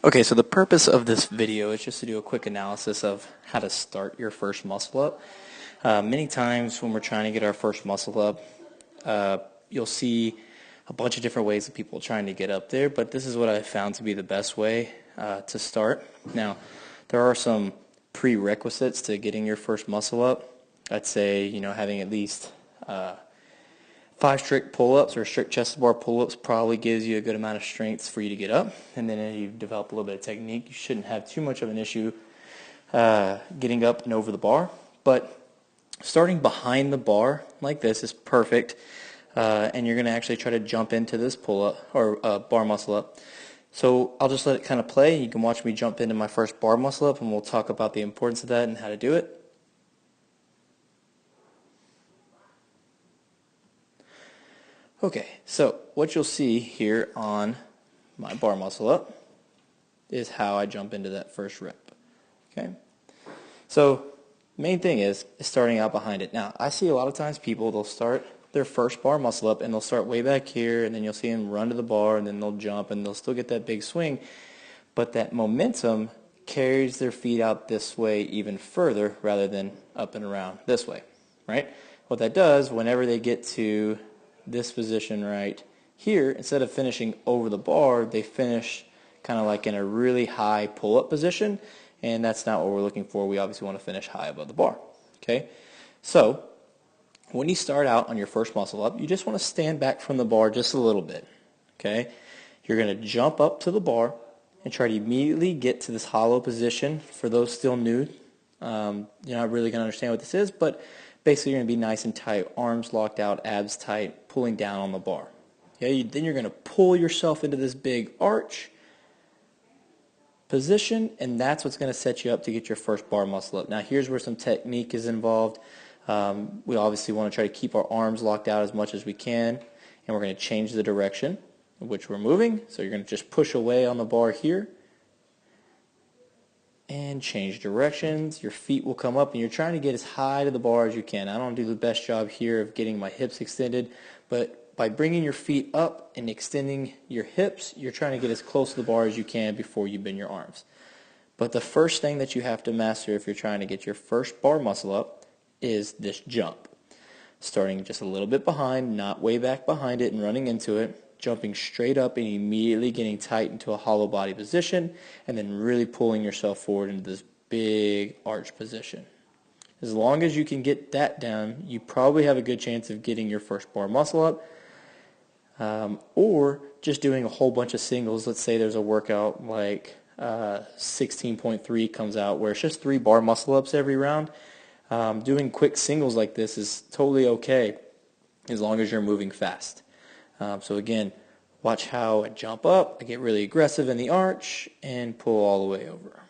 Okay, so the purpose of this video is just to do a quick analysis of how to start your first muscle up. Many times when we're trying to get our first muscle up, you'll see a bunch of different ways of people trying to get up there, but this is what I found to be the best way to start. Now, there are some prerequisites to getting your first muscle up. I'd say, having at least 5 strict pull-ups or strict chest bar pull-ups probably gives you a good amount of strength for you to get up. And then as you develop a little bit of technique, you shouldn't have too much of an issue getting up and over the bar. But starting behind the bar like this is perfect. And you're going to actually try to jump into this pull-up or bar muscle up. So I'll just let it kind of play. You can watch me jump into my first bar muscle up, and we'll talk about the importance of that and how to do it. Okay, so what you'll see here on my bar muscle up is how I jump into that first rep. Okay, so main thing is starting out behind it. Now, I see a lot of times people, they'll start their first bar muscle up and they'll start way back here, and then you'll see them run to the bar, and then they'll jump and they'll still get that big swing, but that momentum carries their feet out this way even further rather than up and around this way, right? What that does, whenever they get to this position right here, instead of finishing over the bar, they finish kind of like in a really high pull-up position, and that's not what we're looking for. We obviously want to finish high above the bar. Okay, so when you start out on your first muscle up, you just want to stand back from the bar just a little bit. Okay, you're going to jump up to the bar and try to immediately get to this hollow position. For those still new, you're not really going to understand what this is, but basically you're going to be nice and tight, arms locked out, abs tight, pulling down on the bar. Okay, then you're going to pull yourself into this big arch position, and that's what's going to set you up to get your first bar muscle up. Now here's where some technique is involved. We obviously want to try to keep our arms locked out as much as we can, and we're going to change the direction in which we're moving. So you're going to just push away on the bar here and change directions. Your feet will come up, and you're trying to get as high to the bar as you can. I don't do the best job here of getting my hips extended, but by bringing your feet up and extending your hips, you're trying to get as close to the bar as you can before you bend your arms. But the first thing that you have to master if you're trying to get your first bar muscle up is this jump. Starting just a little bit behind, not way back behind it and running into it, jumping straight up and immediately getting tight into a hollow body position, and then really pulling yourself forward into this big arch position. As long as you can get that down, you probably have a good chance of getting your first bar muscle up, or just doing a whole bunch of singles. Let's say there's a workout like 16.3 comes out where it's just 3 bar muscle ups every round. Doing quick singles like this is totally okay as long as you're moving fast. So again, watch how I jump up, I get really aggressive in the arch, and pull all the way over.